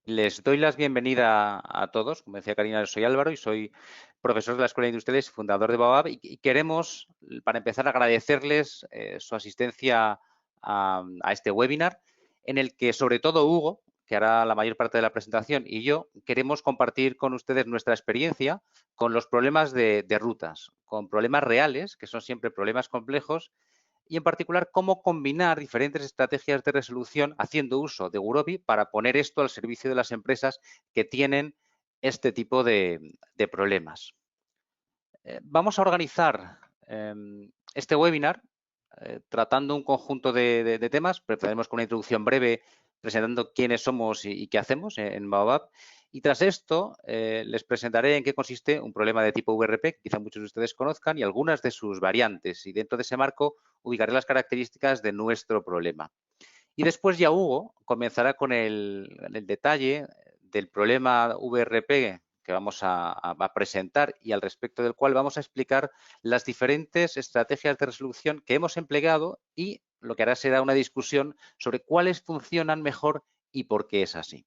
Les doy la bienvenida a todos. Como decía Karina, soy Álvaro y soy profesor de la Escuela de Industriales y fundador de Baobab. Y queremos, para empezar, agradecerles su asistencia a este webinar, en el que, sobre todo, Hugo, que hará la mayor parte de la presentación, y yo queremos compartir con ustedes nuestra experiencia con los problemas de rutas, con problemas reales, que son siempre problemas complejos, y en particular cómo combinar diferentes estrategias de resolución haciendo uso de Gurobi para poner esto al servicio de las empresas que tienen este tipo de problemas. Vamos a organizar este webinar tratando un conjunto de temas. Empezaremos con una introducción breve presentando quiénes somos y qué hacemos en Baobab. Y tras esto, les presentaré en qué consiste un problema de tipo VRP, que quizá muchos de ustedes conozcan, y algunas de sus variantes. Y dentro de ese marco ubicaré las características de nuestro problema. Y después ya Hugo comenzará con el detalle del problema VRP que vamos a presentar y al respecto del cual vamos a explicar las diferentes estrategias de resolución que hemos empleado y lo que hará será una discusión sobre cuáles funcionan mejor y por qué es así.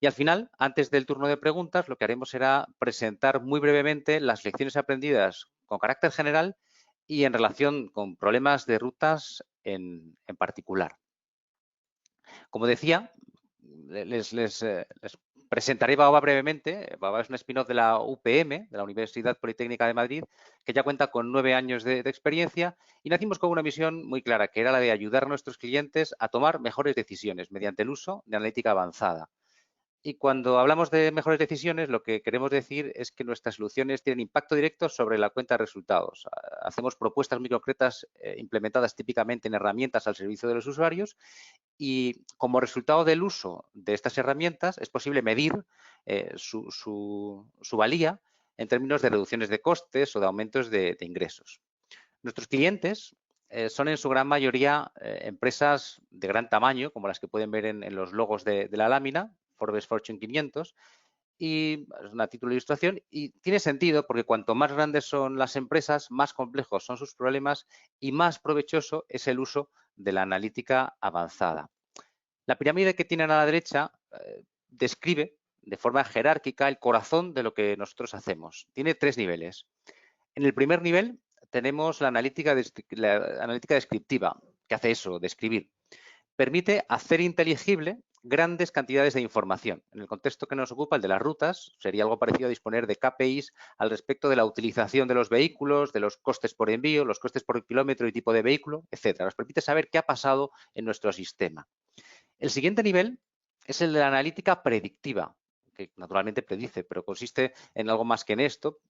Y al final, antes del turno de preguntas, lo que haremos será presentar muy brevemente las lecciones aprendidas con carácter general y en relación con problemas de rutas en particular. Como decía, les presentaré Baobab brevemente. Baobab es un spin-off de la UPM, de la Universidad Politécnica de Madrid, que ya cuenta con 9 años de experiencia y nacimos con una misión muy clara, que era la de ayudar a nuestros clientes a tomar mejores decisiones mediante el uso de analítica avanzada. Y cuando hablamos de mejores decisiones, lo que queremos decir es que nuestras soluciones tienen impacto directo sobre la cuenta de resultados. Hacemos propuestas muy concretas implementadas típicamente en herramientas al servicio de los usuarios y como resultado del uso de estas herramientas es posible medir su valía en términos de reducciones de costes o de aumentos de ingresos. Nuestros clientes son en su gran mayoría empresas de gran tamaño, como las que pueden ver en los logos de la lámina, Forbes Fortune 500, y es una título de ilustración, y tiene sentido porque cuanto más grandes son las empresas, más complejos son sus problemas y más provechoso es el uso de la analítica avanzada. La pirámide que tienen a la derecha describe de forma jerárquica el corazón de lo que nosotros hacemos. Tiene 3 niveles. En el primer nivel tenemos la analítica descriptiva, que hace eso, describir. Permite hacer inteligible grandes cantidades de información. En el contexto que nos ocupa, el de las rutas, sería algo parecido a disponer de KPIs al respecto de la utilización de los vehículos, de los costes por envío, los costes por kilómetro y tipo de vehículo, etcétera. Nos permite saber qué ha pasado en nuestro sistema. El siguiente nivel es el de la analítica predictiva, que naturalmente predice, pero consiste en algo más que en esto.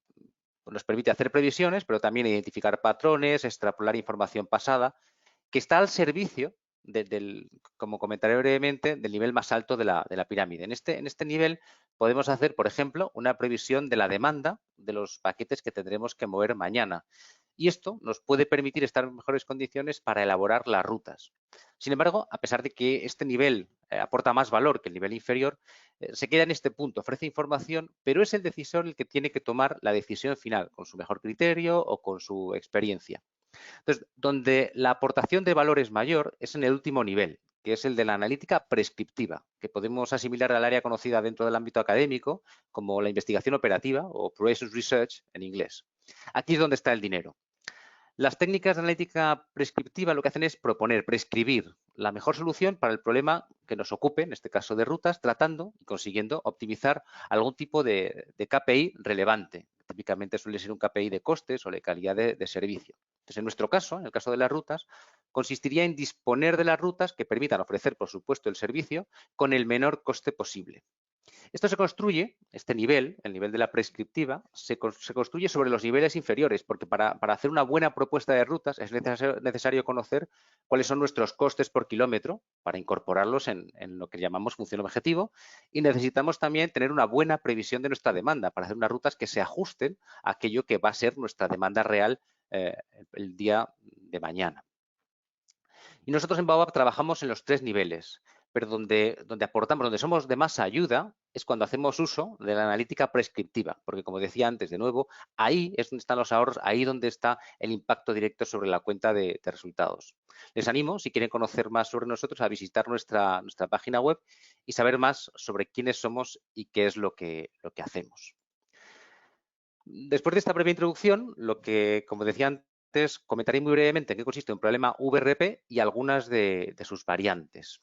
Nos permite hacer previsiones, pero también identificar patrones, extrapolar información pasada, que está al servicio como comentaré brevemente, del nivel más alto de la pirámide. En este nivel podemos hacer, por ejemplo, una previsión de la demanda de los paquetes que tendremos que mover mañana. Y esto nos puede permitir estar en mejores condiciones para elaborar las rutas. Sin embargo, a pesar de que este nivel aporta más valor que el nivel inferior, se queda en este punto, ofrece información, pero es el decisor el que tiene que tomar la decisión final, con su mejor criterio o con su experiencia. Entonces, donde la aportación de valor es mayor es en el último nivel, que es el de la analítica prescriptiva, que podemos asimilar al área conocida dentro del ámbito académico como la investigación operativa o operations research en inglés. Aquí es donde está el dinero. Las técnicas de analítica prescriptiva lo que hacen es proponer, prescribir la mejor solución para el problema que nos ocupe, en este caso de rutas, tratando y consiguiendo optimizar algún tipo de KPI relevante. Típicamente suele ser un KPI de costes o de calidad de servicio. Entonces, en nuestro caso, en el caso de las rutas, consistiría en disponer de las rutas que permitan ofrecer, por supuesto, el servicio con el menor coste posible. Esto se construye, este nivel, el nivel de la prescriptiva, se construye sobre los niveles inferiores, porque para hacer una buena propuesta de rutas es necesario conocer cuáles son nuestros costes por kilómetro para incorporarlos en lo que llamamos función objetivo y necesitamos también tener una buena previsión de nuestra demanda para hacer unas rutas que se ajusten a aquello que va a ser nuestra demanda real el día de mañana. Y nosotros en Baobab trabajamos en los 3 niveles. pero donde aportamos, donde somos de más ayuda, es cuando hacemos uso de la analítica prescriptiva, porque como decía antes, de nuevo, ahí es donde están los ahorros, ahí donde está el impacto directo sobre la cuenta de resultados. Les animo, si quieren conocer más sobre nosotros, a visitar nuestra página web y saber más sobre quiénes somos y qué es lo que hacemos. Después de esta breve introducción, lo que, como decía antes, comentaré muy brevemente en qué consiste un problema VRP y algunas de sus variantes.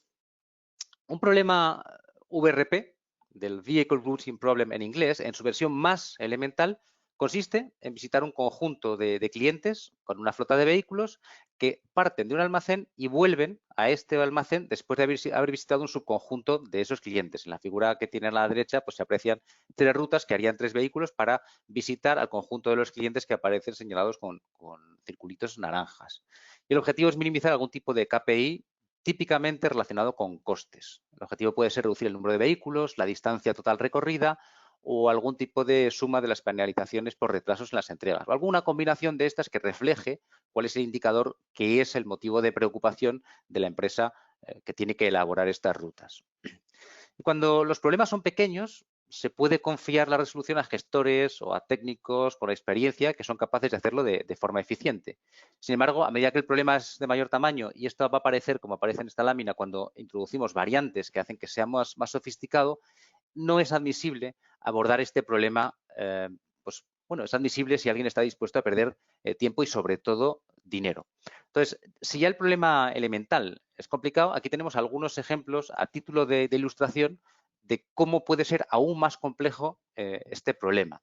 Un problema VRP, del Vehicle Routing Problem en inglés, en su versión más elemental, consiste en visitar un conjunto de clientes con una flota de vehículos que parten de un almacén y vuelven a este almacén después de haber visitado un subconjunto de esos clientes. En la figura que tiene a la derecha pues se aprecian 3 rutas que harían 3 vehículos para visitar al conjunto de los clientes que aparecen señalados con circulitos naranjas. Y el objetivo es minimizar algún tipo de KPI típicamente relacionado con costes. El objetivo puede ser reducir el número de vehículos, la distancia total recorrida o algún tipo de suma de las penalizaciones por retrasos en las entregas o alguna combinación de estas que refleje cuál es el indicador que es el motivo de preocupación de la empresa que tiene que elaborar estas rutas. Cuando los problemas son pequeños, se puede confiar la resolución a gestores o a técnicos con experiencia que son capaces de hacerlo de forma eficiente. Sin embargo, a medida que el problema es de mayor tamaño, y esto va a aparecer como aparece en esta lámina cuando introducimos variantes que hacen que sea más sofisticado, no es admisible abordar este problema, pues bueno, es admisible si alguien está dispuesto a perder tiempo y sobre todo dinero. Entonces, si ya el problema elemental es complicado, aquí tenemos algunos ejemplos a título de ilustración de cómo puede ser aún más complejo este problema.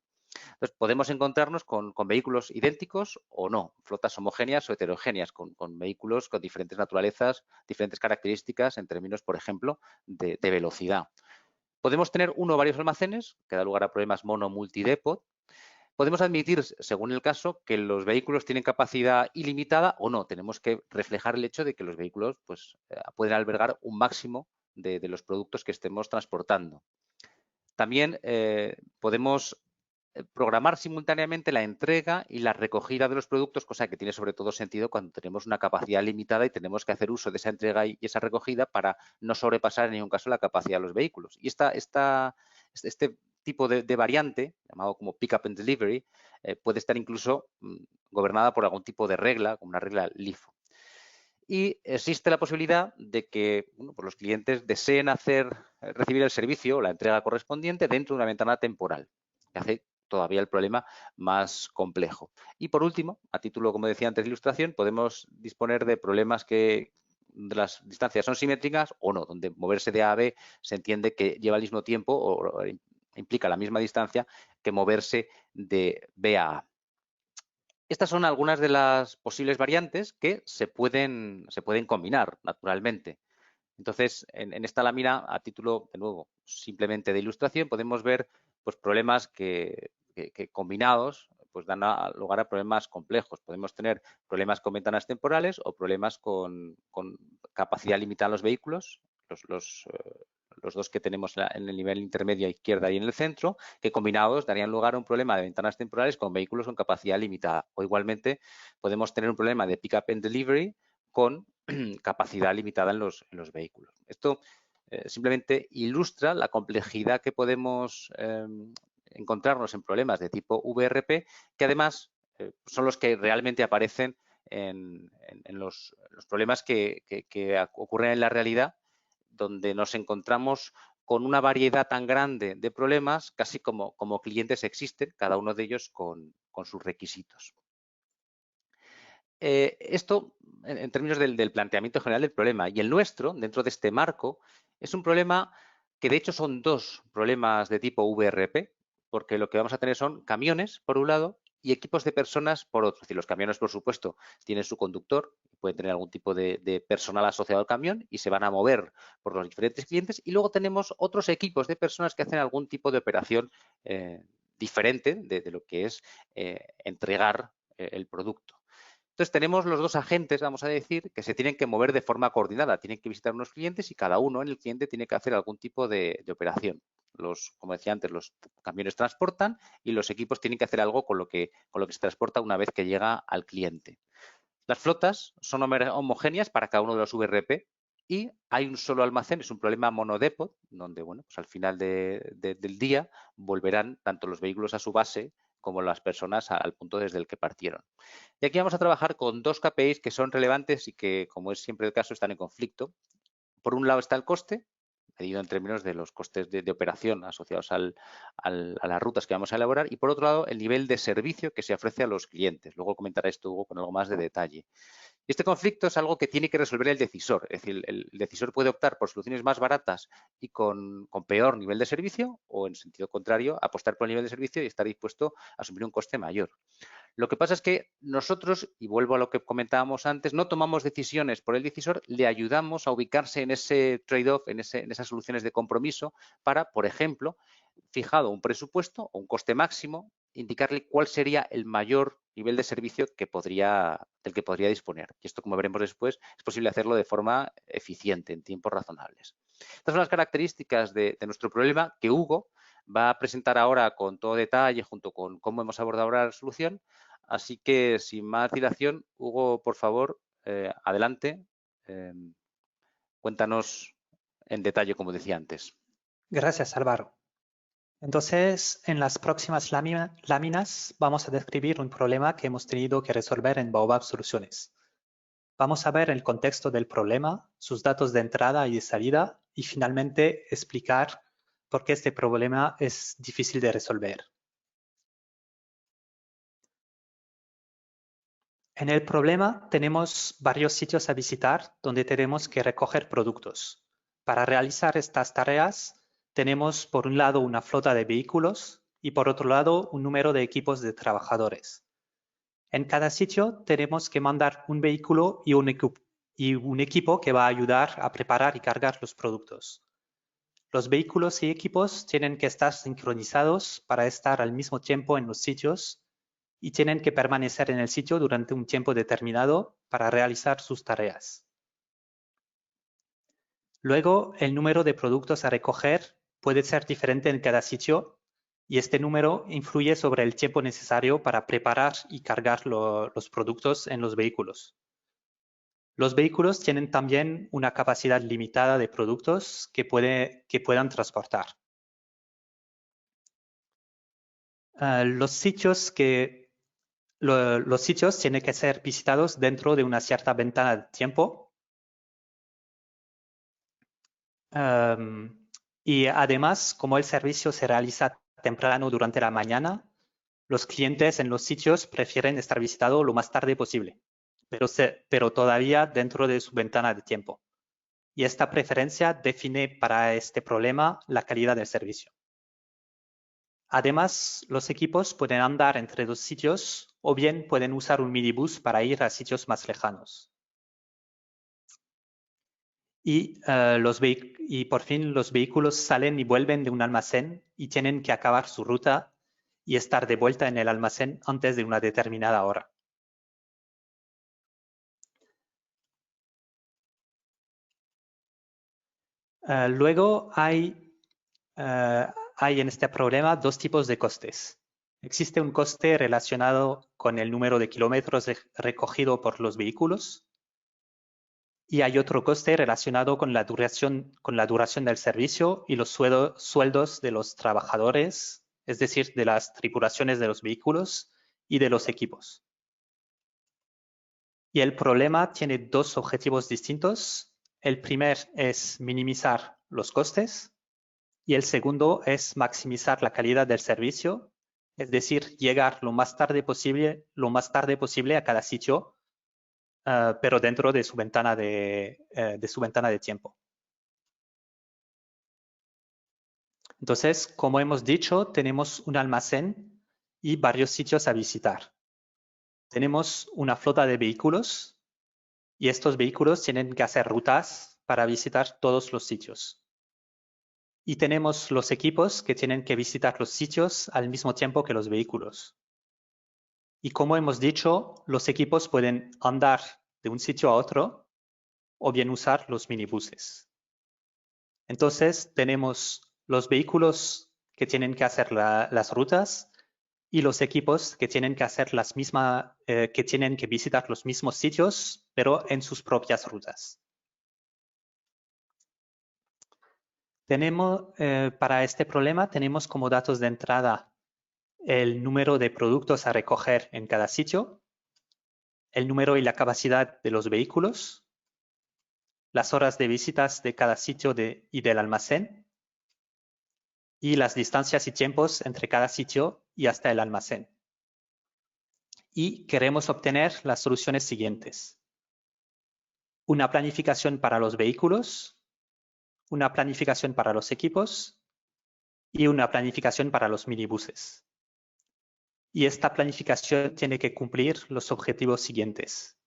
Entonces, podemos encontrarnos con vehículos idénticos o no, flotas homogéneas o heterogéneas, con vehículos con diferentes naturalezas, diferentes características en términos, por ejemplo, de velocidad. Podemos tener uno o varios almacenes, que da lugar a problemas mono-multidepot. Podemos admitir, según el caso, que los vehículos tienen capacidad ilimitada o no. Tenemos que reflejar el hecho de que los vehículos pues, pueden albergar un máximo de los productos que estemos transportando. También podemos programar simultáneamente la entrega y la recogida de los productos, cosa que tiene sobre todo sentido cuando tenemos una capacidad limitada y tenemos que hacer uso de esa entrega y esa recogida para no sobrepasar en ningún caso la capacidad de los vehículos. Y este tipo de variante, llamado como pick up and delivery, puede estar incluso gobernada por algún tipo de regla, como una regla LIFO. Y existe la posibilidad de que bueno, pues los clientes deseen recibir el servicio o la entrega correspondiente dentro de una ventana temporal, que hace todavía el problema más complejo. Y por último, a título, como decía antes, de ilustración, podemos disponer de problemas que las distancias son simétricas o no, donde moverse de A a B se entiende que lleva el mismo tiempo o implica la misma distancia que moverse de B a A. Estas son algunas de las posibles variantes que se pueden combinar naturalmente. Entonces, en esta lámina, a título, de nuevo, simplemente de ilustración, podemos ver pues, problemas que combinados pues, dan lugar a problemas complejos. Podemos tener problemas con ventanas temporales o problemas con capacidad limitada en los vehículos, los dos que tenemos en el nivel intermedio a izquierda y en el centro, que combinados darían lugar a un problema de ventanas temporales con vehículos con capacidad limitada. O igualmente podemos tener un problema de pick-up and delivery con capacidad limitada en los vehículos. Esto simplemente ilustra la complejidad que podemos encontrarnos en problemas de tipo VRP, que además son los que realmente aparecen en los problemas que ocurren en la realidad, donde nos encontramos con una variedad tan grande de problemas, casi como clientes existen, cada uno de ellos con sus requisitos. Esto en términos del planteamiento general del problema. Y el nuestro, dentro de este marco, es un problema que de hecho son dos problemas de tipo VRP, porque lo que vamos a tener son camiones, por un lado, y equipos de personas, por otro. Es decir, los camiones, por supuesto, tienen su conductor, pueden tener algún tipo de personal asociado al camión y se van a mover por los diferentes clientes. Y luego tenemos otros equipos de personas que hacen algún tipo de operación diferente de lo que es entregar el producto. Entonces, tenemos los dos agentes, vamos a decir, que se tienen que mover de forma coordinada. Tienen que visitar unos clientes y cada uno en el cliente tiene que hacer algún tipo de operación. Como decía antes, los camiones transportan y los equipos tienen que hacer algo con lo que se transporta una vez que llega al cliente. Las flotas son homogéneas para cada uno de los VRP y hay un solo almacén, es un problema monodepot, donde bueno, pues al final del día volverán tanto los vehículos a su base como las personas al punto desde el que partieron. Y aquí vamos a trabajar con dos KPIs que son relevantes y que, como es siempre el caso, están en conflicto. Por un lado está el coste, medido en términos de los costes de operación asociados a las rutas que vamos a elaborar, y por otro lado el nivel de servicio que se ofrece a los clientes. Luego comentará esto Hugo con algo más de detalle. Y este conflicto es algo que tiene que resolver el decisor. Es decir, el decisor puede optar por soluciones más baratas y con peor nivel de servicio, o en sentido contrario, apostar por el nivel de servicio y estar dispuesto a asumir un coste mayor. Lo que pasa es que nosotros, y vuelvo a lo que comentábamos antes, no tomamos decisiones por el decisor, le ayudamos a ubicarse en ese trade-off, en esas soluciones de compromiso para, por ejemplo, fijado un presupuesto o un coste máximo, indicarle cuál sería el mayor nivel de servicio del que podría disponer. Y esto, como veremos después, es posible hacerlo de forma eficiente, en tiempos razonables. Estas son las características de nuestro problema que Hugo va a presentar ahora con todo detalle junto con cómo hemos abordado ahora la solución. Así que, sin más dilación, Hugo, por favor, adelante. Cuéntanos en detalle, como decía antes. Gracias, Álvaro. Entonces, en las próximas láminas vamos a describir un problema que hemos tenido que resolver en Baobab Soluciones. Vamos a ver el contexto del problema, sus datos de entrada y de salida y finalmente explicar por qué este problema es difícil de resolver. En el problema tenemos varios sitios a visitar donde tenemos que recoger productos. Para realizar estas tareas tenemos por un lado una flota de vehículos y por otro lado un número de equipos de trabajadores. En cada sitio tenemos que mandar un vehículo y un equipo que va a ayudar a preparar y cargar los productos. Los vehículos y equipos tienen que estar sincronizados para estar al mismo tiempo en los sitios y tienen que permanecer en el sitio durante un tiempo determinado para realizar sus tareas. Luego, el número de productos a recoger puede ser diferente en cada sitio y este número influye sobre el tiempo necesario para preparar y cargar los productos en los vehículos. Los vehículos tienen también una capacidad limitada de productos que puedan transportar. Los sitios tienen que ser visitados dentro de una cierta ventana de tiempo. Y además, como el servicio se realiza temprano durante la mañana, los clientes en los sitios prefieren estar visitados lo más tarde posible, pero todavía dentro de su ventana de tiempo. Y esta preferencia define para este problema la calidad del servicio. Además, los equipos pueden andar entre dos sitios o bien pueden usar un minibús para ir a sitios más lejanos. Y por fin los vehículos salen y vuelven de un almacén y tienen que acabar su ruta y estar de vuelta en el almacén antes de una determinada hora. Luego hay en este problema dos tipos de costes. Existe un coste relacionado con el número de kilómetros recogido por los vehículos y hay otro coste relacionado con la duración del servicio y los sueldos de los trabajadores, es decir, de las tripulaciones de los vehículos y de los equipos. Y el problema tiene dos objetivos distintos. El primer es minimizar los costes y el segundo es maximizar la calidad del servicio, es decir, llegar lo más tarde posible a cada sitio, pero dentro de su ventana de tiempo. Entonces, como hemos dicho, tenemos un almacén y varios sitios a visitar. Tenemos una flota de vehículos y estos vehículos tienen que hacer rutas para visitar todos los sitios. Y tenemos los equipos que tienen que visitar los sitios al mismo tiempo que los vehículos. Y como hemos dicho, los equipos pueden andar de un sitio a otro o bien usar los minibuses. Entonces, tenemos los vehículos que tienen que hacer las rutas y los equipos que tienen que hacer que tienen que visitar los mismos sitios, pero en sus propias rutas. Para este problema tenemos como datos de entrada el número de productos a recoger en cada sitio, el número y la capacidad de los vehículos, las horas de visitas de cada sitio y del almacén, y las distancias y tiempos entre cada sitio y hasta el almacén. Y queremos obtener las soluciones siguientes: una planificación para los vehículos, una planificación para los equipos y una planificación para los minibuses. Y esta planificación tiene que cumplir los objetivos siguientes: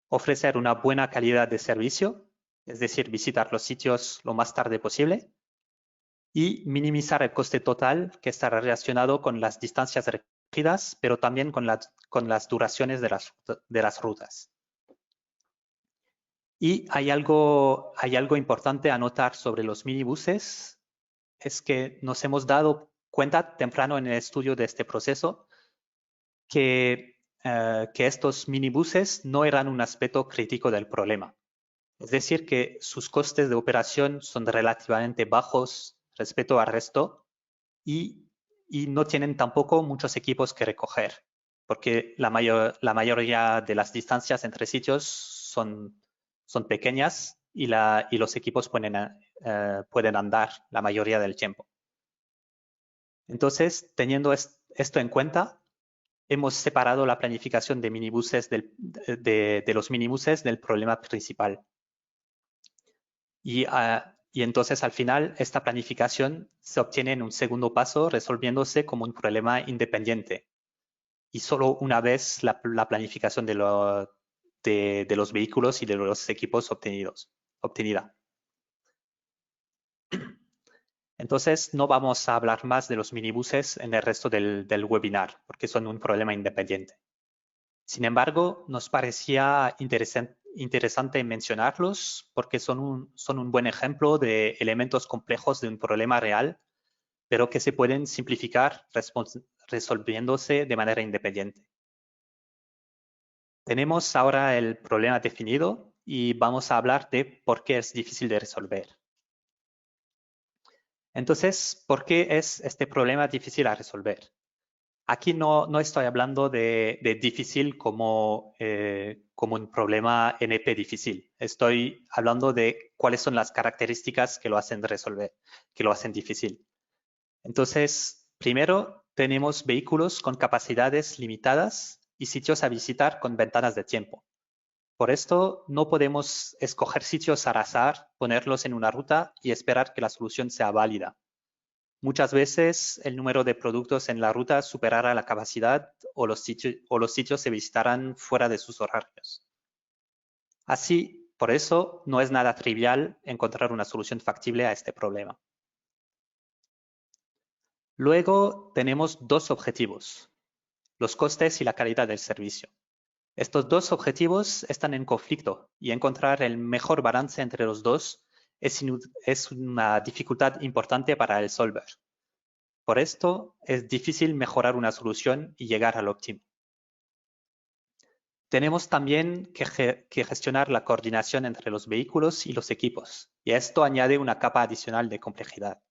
ofrecer una buena calidad de servicio, es decir, visitar los sitios lo más tarde posible, y minimizar el coste total que está relacionado con las distancias recorridas, pero también con las duraciones de las rutas. Y hay algo importante a notar sobre los minibuses, es que nos hemos dado cuenta temprano en el estudio de este proceso que estos minibuses no eran un aspecto crítico del problema. Es decir, que sus costes de operación son relativamente bajos respecto al resto y no tienen tampoco muchos equipos que recoger, porque la mayoría de las distancias entre sitios son pequeñas y los equipos pueden andar la mayoría del tiempo. Entonces, teniendo esto en cuenta, hemos separado la planificación de minibuses de los minibuses del problema principal. Y entonces al final esta planificación se obtiene en un segundo paso resolviéndose como un problema independiente. Y solo una vez la planificación de los vehículos y de los equipos obtenida. Entonces no vamos a hablar más de los minibuses en el resto del webinar porque son un problema independiente. Sin embargo, nos parecía interesante mencionarlos porque son un buen ejemplo de elementos complejos de un problema real, pero que se pueden simplificar resolviéndose de manera independiente. Tenemos ahora el problema definido y vamos a hablar de por qué es difícil de resolver. Entonces, ¿por qué es este problema difícil a resolver? Aquí no estoy hablando de difícil como un problema NP difícil. Estoy hablando de cuáles son las características que lo hacen difícil. Entonces, primero tenemos vehículos con capacidades limitadas y sitios a visitar con ventanas de tiempo. Por esto, no podemos escoger sitios al azar, ponerlos en una ruta y esperar que la solución sea válida. Muchas veces el número de productos en la ruta superará la capacidad o los sitios se visitarán fuera de sus horarios. Así, por eso, no es nada trivial encontrar una solución factible a este problema. Luego tenemos dos objetivos: los costes y la calidad del servicio. Estos dos objetivos están en conflicto y encontrar el mejor balance entre los dos es una dificultad importante para el solver. Por esto, es difícil mejorar una solución y llegar al óptimo. Tenemos también que gestionar la coordinación entre los vehículos y los equipos, y esto añade una capa adicional de complejidad.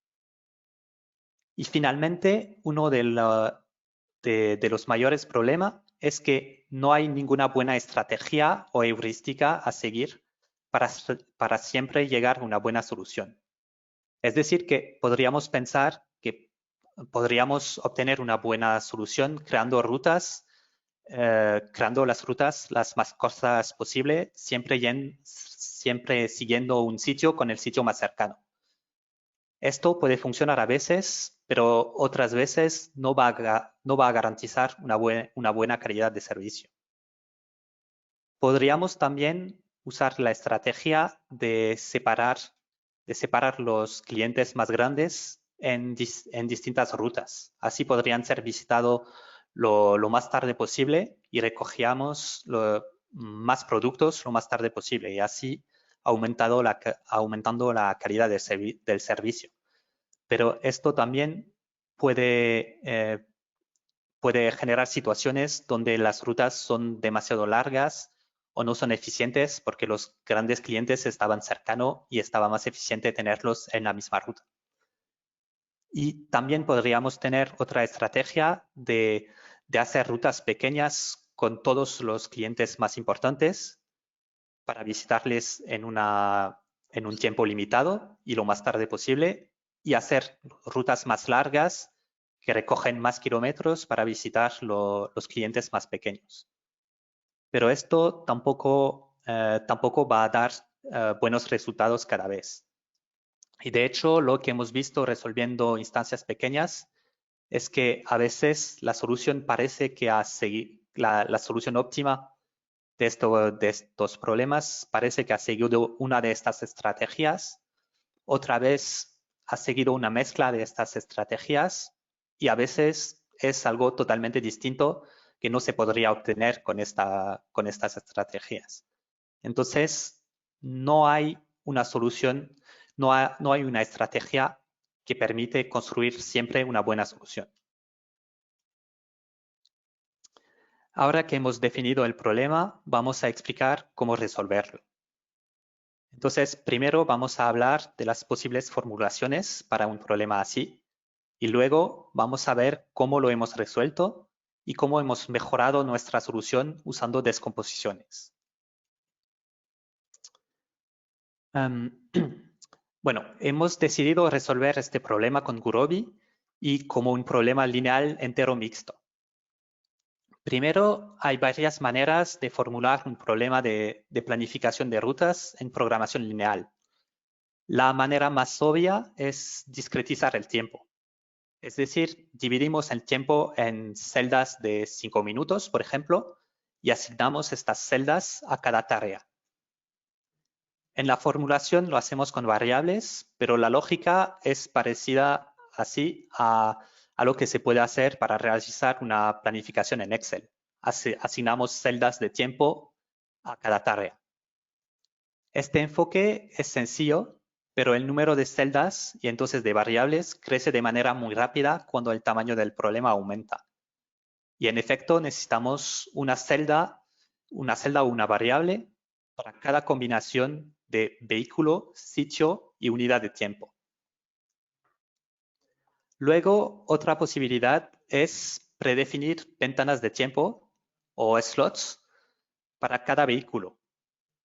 Y finalmente, uno de los mayores problemas es que no hay ninguna buena estrategia o heurística a seguir para siempre llegar a una buena solución. Es decir, que podríamos pensar que podríamos obtener una buena solución creando las rutas las más cortas posible, siempre siguiendo un sitio con el sitio más cercano. Esto puede funcionar a veces, pero otras veces no va a garantizar una buena calidad de servicio. Podríamos también usar la estrategia de separar los clientes más grandes en distintas rutas. Así podrían ser visitados lo más tarde posible y recogíamos más productos lo más tarde posible y así aumentando la calidad del servicio. Pero esto también puede generar situaciones donde las rutas son demasiado largas o no son eficientes porque los grandes clientes estaban cercanos y estaba más eficiente tenerlos en la misma ruta. Y también podríamos tener otra estrategia de hacer rutas pequeñas con todos los clientes más importantes para visitarles en un tiempo limitado y lo más tarde posible, y hacer rutas más largas que recogen más kilómetros para visitar los clientes más pequeños. Pero esto tampoco va a dar buenos resultados cada vez. Y de hecho, lo que hemos visto resolviendo instancias pequeñas es que a veces la solución parece que la solución óptima de estos problemas parece que ha seguido una de estas estrategias, otra vez ha seguido una mezcla de estas estrategias y a veces es algo totalmente distinto que no se podría obtener con estas estrategias. Entonces, no hay una solución, no hay una estrategia que permite construir siempre una buena solución. Ahora que hemos definido el problema, vamos a explicar cómo resolverlo. Entonces, primero vamos a hablar de las posibles formulaciones para un problema así, y luego vamos a ver cómo lo hemos resuelto y cómo hemos mejorado nuestra solución usando descomposiciones. Bueno, hemos decidido resolver este problema con Gurobi y como un problema lineal entero mixto. Primero, hay varias maneras de formular un problema de planificación de rutas en programación lineal. La manera más obvia es discretizar el tiempo. Es decir, dividimos el tiempo en celdas de 5 minutos, por ejemplo, y asignamos estas celdas a cada tarea. En la formulación lo hacemos con variables, pero la lógica es parecida así a lo que se puede hacer para realizar una planificación en Excel. Asignamos celdas de tiempo a cada tarea. Este enfoque es sencillo, pero el número de celdas y entonces de variables crece de manera muy rápida cuando el tamaño del problema aumenta. Y en efecto necesitamos una celda o una variable para cada combinación de vehículo, sitio y unidad de tiempo. Luego, otra posibilidad es predefinir ventanas de tiempo o slots para cada vehículo.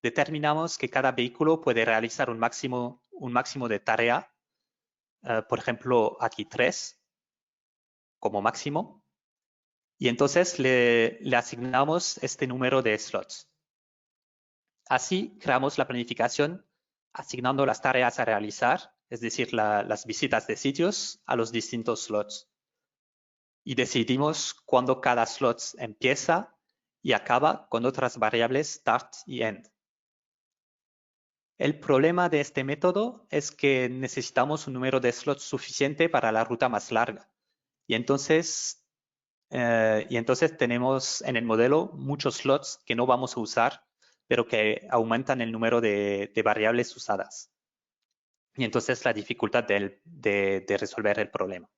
Determinamos que cada vehículo puede realizar un máximo de tarea, por ejemplo, aquí 3 como máximo, y entonces le asignamos este número de slots. Así creamos la planificación asignando las tareas a realizar, es decir, las visitas de sitios a los distintos slots. Y decidimos cuándo cada slot empieza y acaba con otras variables start y end. El problema de este método es que necesitamos un número de slots suficiente para la ruta más larga. Y entonces tenemos en el modelo muchos slots que no vamos a usar, pero que aumentan el número de variables usadas. Y entonces la dificultad de resolver el problema.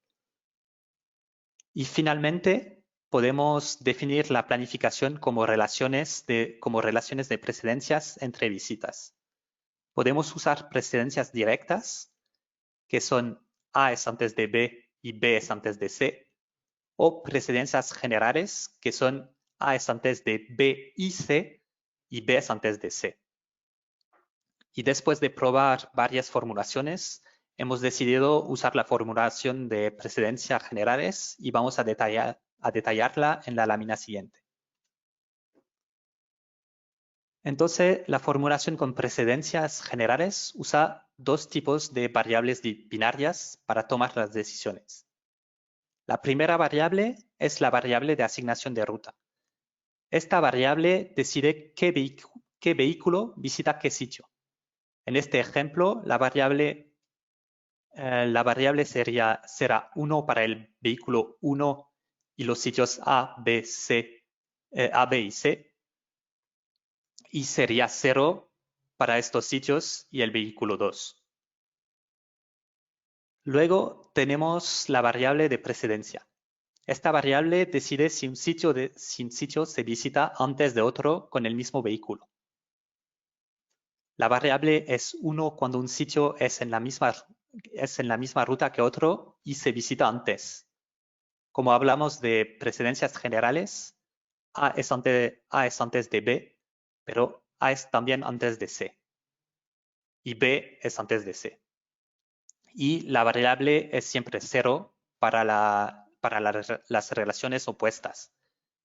Y finalmente, podemos definir la planificación como relaciones de precedencias entre visitas. Podemos usar precedencias directas, que son A es antes de B y B es antes de C, o precedencias generales, que son A es antes de B y C y B es antes de C. Y después de probar varias formulaciones, hemos decidido usar la formulación de precedencias generales y vamos a detallarla en la lámina siguiente. Entonces, la formulación con precedencias generales usa dos tipos de variables binarias para tomar las decisiones. La primera variable es la variable de asignación de ruta. Esta variable decide qué vehículo visita qué sitio. En este ejemplo, la variable será 1 para el vehículo 1 y los sitios A, B y C, y sería 0 para estos sitios y el vehículo 2. Luego tenemos la variable de precedencia. esta variable decide si un sitio se visita antes de otro con el mismo vehículo. La variable es 1 cuando un sitio es en la misma ruta que otro y se visita antes. Como hablamos de precedencias generales, A es antes de B, pero A es también antes de C. Y B es antes de C. Y la variable es siempre 0 para las relaciones opuestas.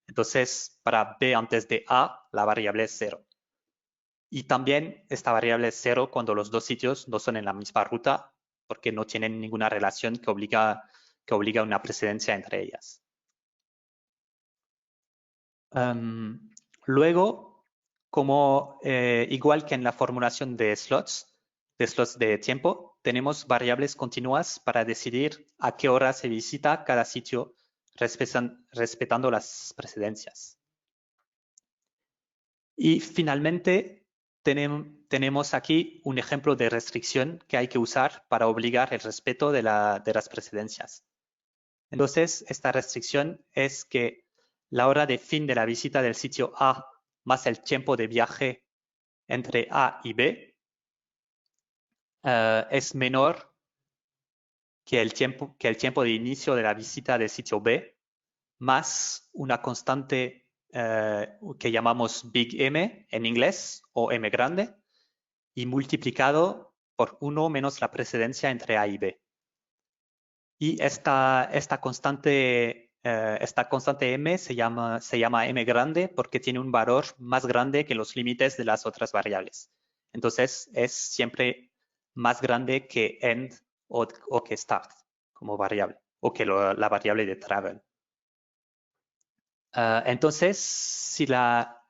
Entonces, para B antes de A, la variable es 0. Y también esta variable es 0 cuando los dos sitios no son en la misma ruta, porque no tienen ninguna relación que obliga una precedencia entre ellas. Luego, como igual que en la formulación de slots de tiempo, tenemos variables continuas para decidir a qué hora se visita cada sitio respetando las precedencias. Y finalmente, tenemos aquí un ejemplo de restricción que hay que usar para obligar el respeto de las precedencias. Entonces, esta restricción es que la hora de fin de la visita del sitio A más el tiempo de viaje entre A y B es menor que el tiempo de inicio de la visita del sitio B más una constante que llamamos Big M en inglés o M grande y multiplicado por 1 menos la precedencia entre A y B. Y esta constante M se llama M grande porque tiene un valor más grande que los límites de las otras variables. Entonces es siempre más grande que end o que start como variable, o que la variable de travel. Entonces, si la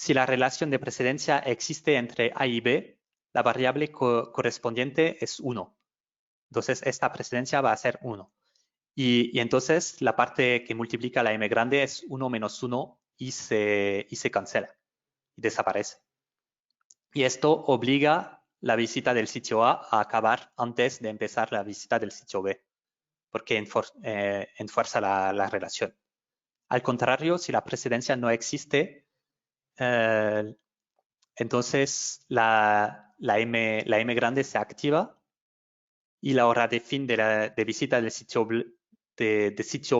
relación de precedencia existe entre A y B, la variable correspondiente es 1. Entonces, esta precedencia va a ser 1. Y entonces la parte que multiplica la M grande es 1 menos 1 y se cancela y desaparece. Y esto obliga la visita del sitio A acabar antes de empezar la visita del sitio B, porque enfuerza la relación. Al contrario, si la precedencia no existe, entonces la M grande se activa y la hora de fin de visita del sitio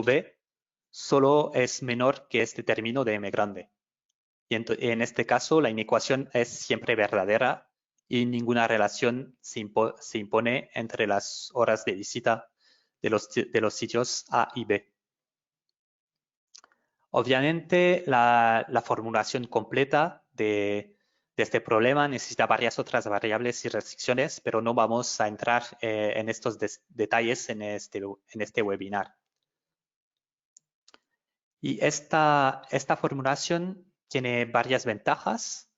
B solo es menor que este término de M grande. Y en este caso, la inecuación es siempre verdadera y ninguna relación se impone entre las horas de visita de los sitios A y B. Obviamente, la formulación completa de este problema necesita varias otras variables y restricciones, pero no vamos a entrar en estos detalles en este webinar. Y esta formulación tiene varias ventajas.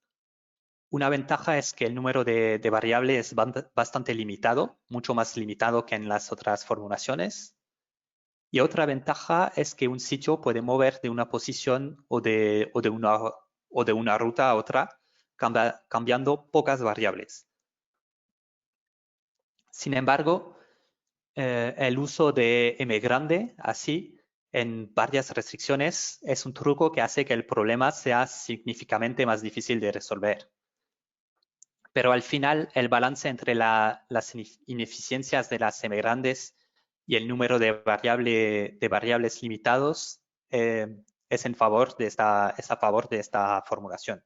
Una ventaja es que el número de variables es bastante limitado, mucho más limitado que en las otras formulaciones. Y otra ventaja es que un sitio puede mover de una posición o de una ruta a otra, cambiando pocas variables. Sin embargo, el uso de M grande, así, en varias restricciones, es un truco que hace que el problema sea significativamente más difícil de resolver. Pero al final, el balance entre las ineficiencias de las M grandes y el número de variables limitados es a favor de esta formulación.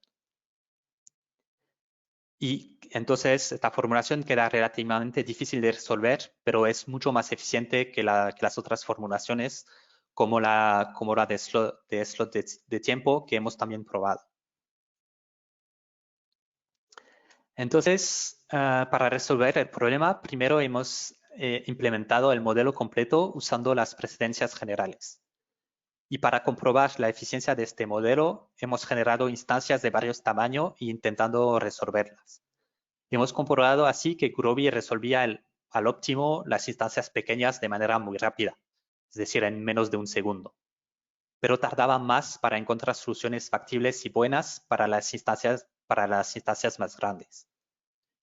Y entonces esta formulación queda relativamente difícil de resolver, pero es mucho más eficiente que las otras formulaciones, como la de slot de tiempo que hemos también probado. Entonces, para resolver el problema, primero hemos implementado el modelo completo usando las precedencias generales. Y para comprobar la eficiencia de este modelo, hemos generado instancias de varios tamaños e intentando resolverlas. Hemos comprobado así que Gurobi resolvía al óptimo las instancias pequeñas de manera muy rápida, es decir, en menos de un segundo. Pero tardaba más para encontrar soluciones factibles y buenas para las instancias más grandes.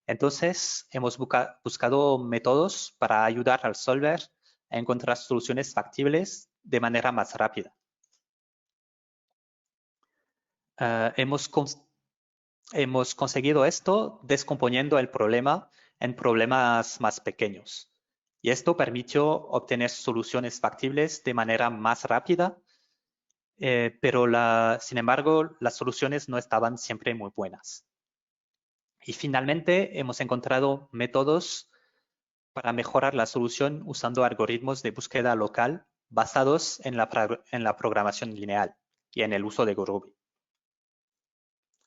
Entonces, hemos buscado métodos para ayudar al solver a encontrar soluciones factibles de manera más rápida. Hemos conseguido esto descomponiendo el problema en problemas más pequeños. Y esto permitió obtener soluciones factibles de manera más rápida, pero sin embargo, las soluciones no estaban siempre muy buenas. Y finalmente, hemos encontrado métodos para mejorar la solución usando algoritmos de búsqueda local basados en la programación lineal y en el uso de Gurobi.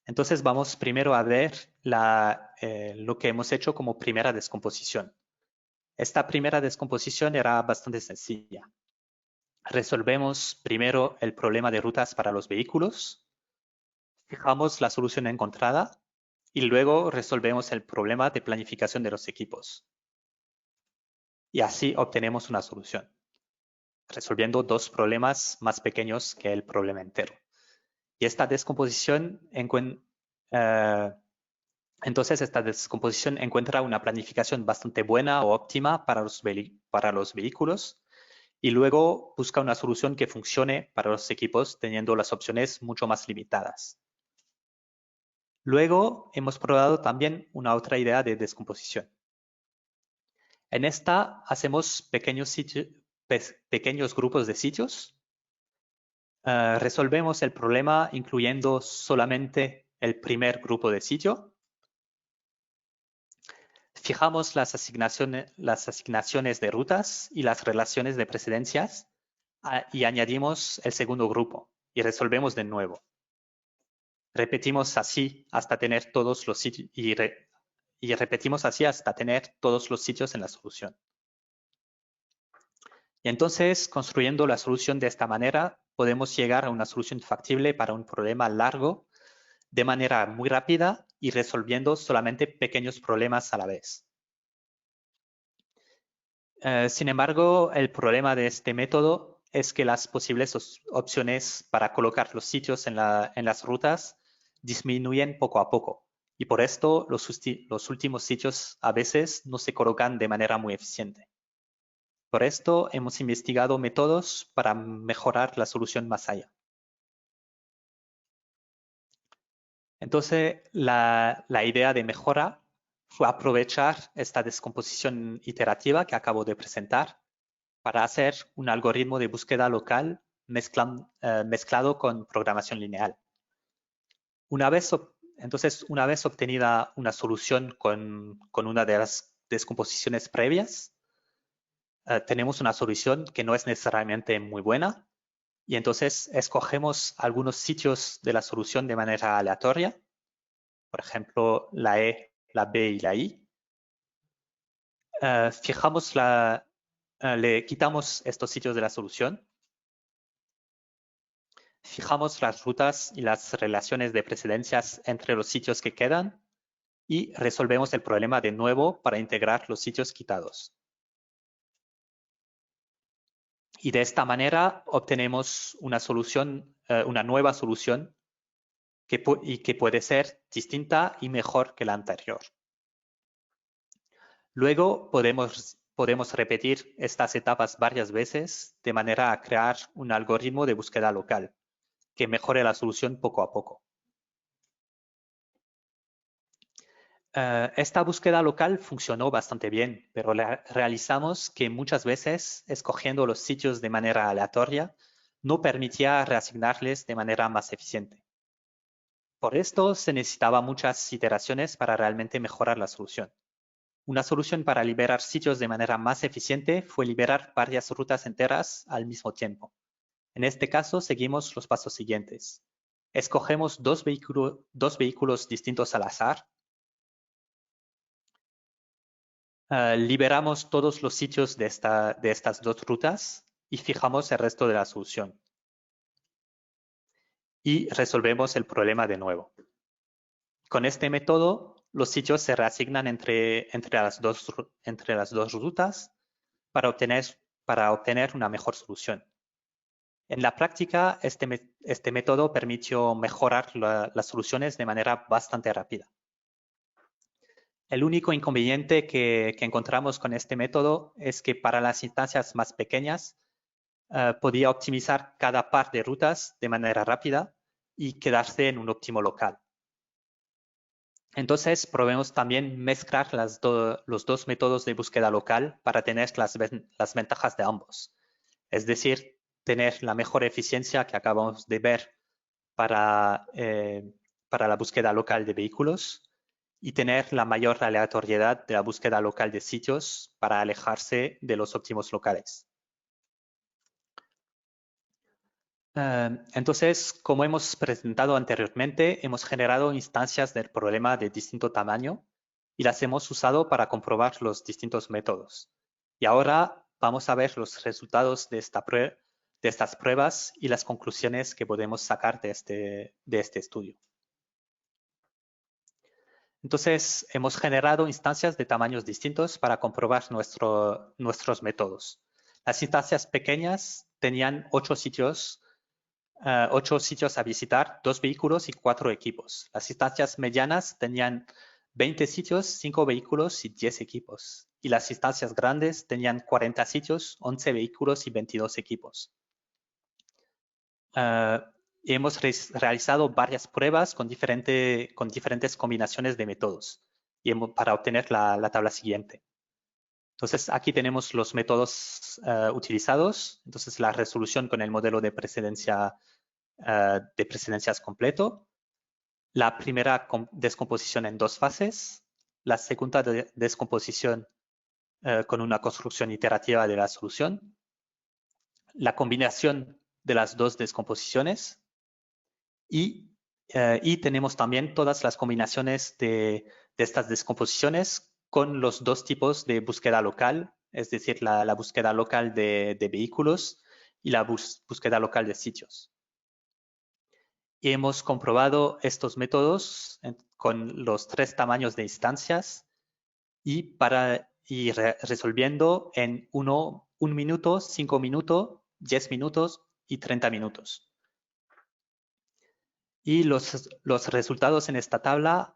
Entonces vamos primero a ver lo que hemos hecho como primera descomposición. Esta primera descomposición era bastante sencilla. Resolvemos primero el problema de rutas para los vehículos, fijamos la solución encontrada y luego resolvemos el problema de planificación de los equipos. Y así obtenemos una solución, resolviendo dos problemas más pequeños que el problema entero. Y esta descomposición entonces esta descomposición encuentra una planificación bastante buena o óptima para los vehículos y luego busca una solución que funcione para los equipos teniendo las opciones mucho más limitadas. Luego hemos probado también una otra idea de descomposición. En esta hacemos pequeños grupos de sitios. Resolvemos el problema incluyendo solamente el primer grupo de sitio. Fijamos las asignaciones de rutas y las relaciones de precedencias y añadimos el segundo grupo y resolvemos de nuevo. Repetimos así hasta tener todos los sitios y repetimos así hasta tener todos los sitios en la solución. Y entonces, construyendo la solución de esta manera, podemos llegar a una solución factible para un problema largo de manera muy rápida y resolviendo solamente pequeños problemas a la vez. Sin embargo, el problema de este método es que las posibles opciones para colocar los sitios en las rutas disminuyen poco a poco. Y por esto los últimos sitios a veces no se colocan de manera muy eficiente. Por esto hemos investigado métodos para mejorar la solución más allá. Entonces, la idea de mejora fue aprovechar esta descomposición iterativa que acabo de presentar para hacer un algoritmo de búsqueda local mezclado con programación lineal. Una vez obtenida una solución con una de las descomposiciones previas, tenemos una solución que no es necesariamente muy buena y entonces escogemos algunos sitios de la solución de manera aleatoria, por ejemplo, la E, la B y la I. Le quitamos estos sitios de la solución, fijamos las rutas y las relaciones de precedencias entre los sitios que quedan y resolvemos el problema de nuevo para integrar los sitios quitados. Y de esta manera obtenemos una solución, una nueva solución que puede ser distinta y mejor que la anterior. Luego podemos repetir estas etapas varias veces de manera a crear un algoritmo de búsqueda local que mejore la solución poco a poco. Esta búsqueda local funcionó bastante bien, pero realizamos que muchas veces escogiendo los sitios de manera aleatoria no permitía reasignarles de manera más eficiente. Por esto se necesitaba muchas iteraciones para realmente mejorar la solución. Una solución para liberar sitios de manera más eficiente fue liberar varias rutas enteras al mismo tiempo. En este caso seguimos los pasos siguientes. Escogemos dos vehículos distintos al azar. Liberamos todos los sitios de estas dos rutas y fijamos el resto de la solución. Y resolvemos el problema de nuevo. Con este método, los sitios se reasignan entre las dos rutas para obtener una mejor solución. En la práctica, este método permitió mejorar las soluciones de manera bastante rápida. El único inconveniente que encontramos con este método es que para las instancias más pequeñas podía optimizar cada par de rutas de manera rápida y quedarse en un óptimo local. Entonces, probemos también mezclar los dos métodos de búsqueda local para tener las ventajas de ambos. Es decir, tener la mejor eficiencia que acabamos de ver para la búsqueda local de vehículos y tener la mayor aleatoriedad de la búsqueda local de sitios para alejarse de los óptimos locales. Entonces, como hemos presentado anteriormente, hemos generado instancias del problema de distinto tamaño y las hemos usado para comprobar los distintos métodos. Y ahora vamos a ver los resultados de estas pruebas y las conclusiones que podemos sacar de este estudio. Entonces, hemos generado instancias de tamaños distintos para comprobar nuestros métodos. Las instancias pequeñas tenían 8 sitios a visitar, 2 vehículos y 4 equipos. Las instancias medianas tenían 20 sitios, 5 vehículos y 10 equipos. Y las instancias grandes tenían 40 sitios, 11 vehículos y 22 equipos. Hemos realizado varias pruebas con diferentes combinaciones de métodos para obtener la tabla siguiente. Entonces, aquí tenemos los métodos utilizados. Entonces, la resolución con el modelo de precedencias completo. La primera descomposición en 2 fases. La segunda descomposición con una construcción iterativa de la solución. La combinación de las 2 descomposiciones. Y tenemos también todas las combinaciones de estas descomposiciones con los 2 tipos de búsqueda local, es decir, la búsqueda local de vehículos y la búsqueda local de sitios. Y hemos comprobado estos métodos con los 3 tamaños de instancias y resolviendo en 1 minuto, 5 minutos, 10 minutos y 30 minutos. Y los resultados en esta tabla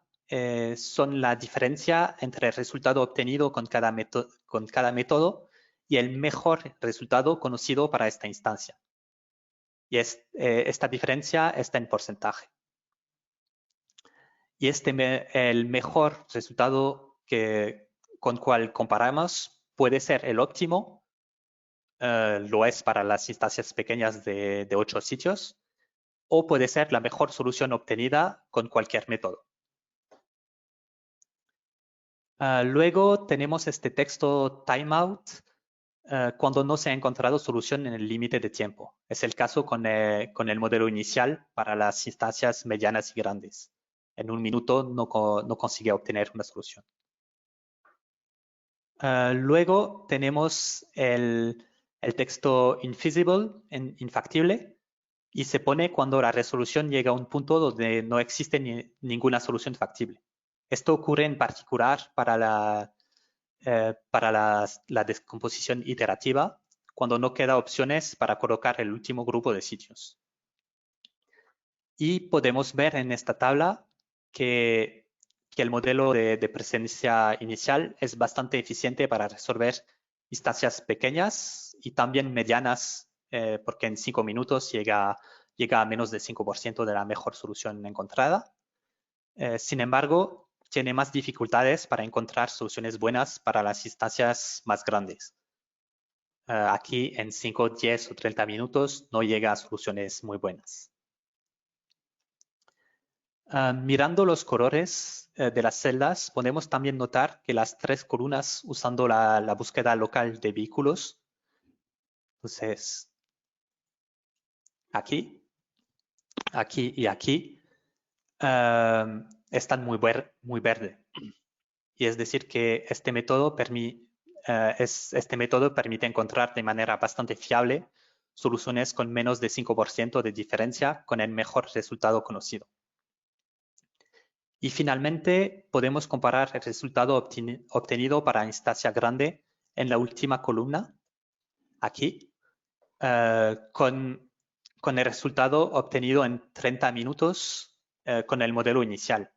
son la diferencia entre el resultado obtenido con cada método y el mejor resultado conocido para esta instancia. Y esta diferencia está en porcentaje. Y el mejor resultado con cual comparamos puede ser el óptimo, lo es para las instancias pequeñas de 8 sitios, o puede ser la mejor solución obtenida con cualquier método. Luego tenemos este texto timeout cuando no se ha encontrado solución en el límite de tiempo. Es el caso con el modelo inicial para las instancias medianas y grandes. En 1 minuto no consigue obtener una solución. Luego tenemos el texto infeasible, infactible, y se pone cuando la resolución llega a un punto donde no existe ninguna solución factible. Esto ocurre en particular para la descomposición iterativa, cuando no queda opciones para colocar el último grupo de sitios. Y podemos ver en esta tabla que el modelo de precedencia inicial es bastante eficiente para resolver instancias pequeñas y también medianas, porque en 5 minutos llega a menos del 5% de la mejor solución encontrada. Sin embargo, tiene más dificultades para encontrar soluciones buenas para las instancias más grandes. Aquí en 5, 10 o 30 minutos no llega a soluciones muy buenas. Mirando los colores de las celdas, podemos también notar que las 3 columnas usando la búsqueda local de vehículos, entonces aquí y aquí, están muy verde. Y es decir que este método permite encontrar de manera bastante fiable soluciones con menos de 5% de diferencia con el mejor resultado conocido. Y finalmente, podemos comparar el resultado obtenido para instancia grande en la última columna, aquí, con el resultado obtenido en 30 minutos con el modelo inicial.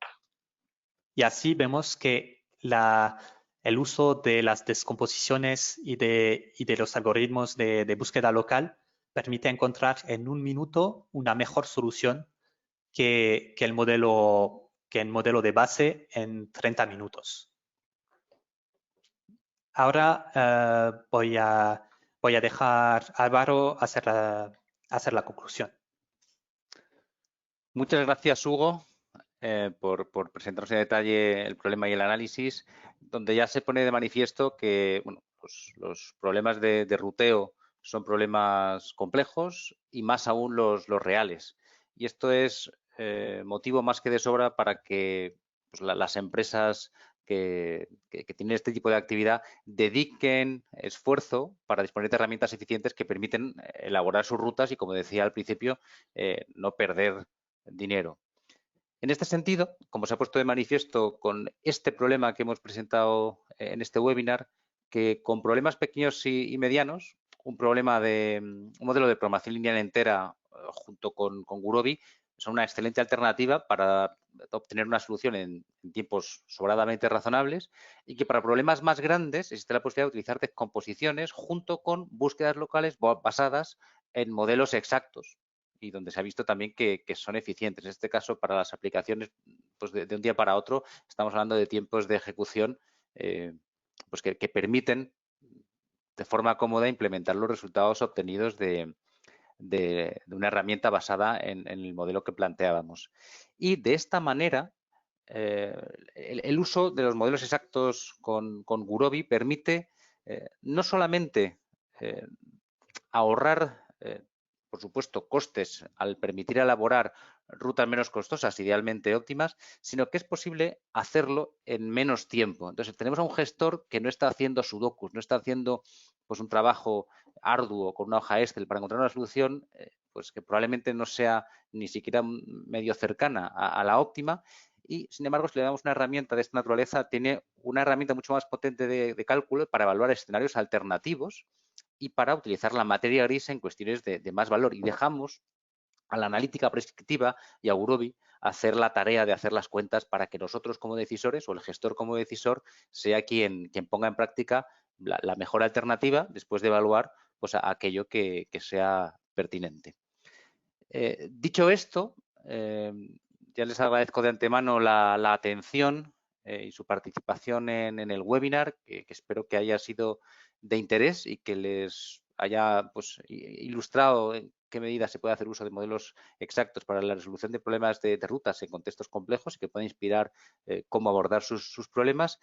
Y así vemos que el uso de las descomposiciones y de los algoritmos de búsqueda local permite encontrar en un minuto una mejor solución que el modelo de base en 30 minutos. Ahora voy a dejar a Álvaro hacer la conclusión. Muchas gracias, Hugo, por presentarnos en detalle el problema y el análisis, donde ya se pone de manifiesto que bueno, pues los problemas de ruteo son problemas complejos y más aún los reales. Y esto es motivo más que de sobra para que pues, las empresas que tienen este tipo de actividad dediquen esfuerzo para disponer de herramientas eficientes que permiten elaborar sus rutas y, como decía al principio, no perder dinero. En este sentido, como se ha puesto de manifiesto con este problema que hemos presentado en este webinar, que con problemas pequeños y medianos, un modelo de programación lineal entera junto con Gurobi son una excelente alternativa para obtener una solución en tiempos sobradamente razonables y que para problemas más grandes existe la posibilidad de utilizar descomposiciones junto con búsquedas locales basadas en modelos exactos y donde se ha visto también que son eficientes. En este caso, para las aplicaciones pues de un día para otro, estamos hablando de tiempos de ejecución pues que permiten de forma cómoda implementar los resultados obtenidos de una herramienta basada en el modelo que planteábamos. Y de esta manera, el uso de los modelos exactos con Gurobi permite no solamente ahorrar por supuesto, costes al permitir elaborar rutas menos costosas, idealmente óptimas, sino que es posible hacerlo en menos tiempo. Entonces, tenemos a un gestor que no está haciendo sudokus, no está haciendo pues, un trabajo arduo con una hoja Excel para encontrar una solución pues que probablemente no sea ni siquiera medio cercana a la óptima. Y, sin embargo, si le damos una herramienta de esta naturaleza, tiene una herramienta mucho más potente de cálculo para evaluar escenarios alternativos y para utilizar la materia gris en cuestiones de más valor. Y dejamos a la analítica prescriptiva y a Gurobi hacer la tarea de hacer las cuentas para que nosotros como decisores o el gestor como decisor sea quien ponga en práctica la mejor alternativa después de evaluar pues, aquello que sea pertinente. Dicho esto, ya les agradezco de antemano la atención y su participación en el webinar, que espero que haya sido de interés y que les haya pues, ilustrado en qué medida se puede hacer uso de modelos exactos para la resolución de problemas de rutas en contextos complejos y que pueda inspirar cómo abordar sus problemas.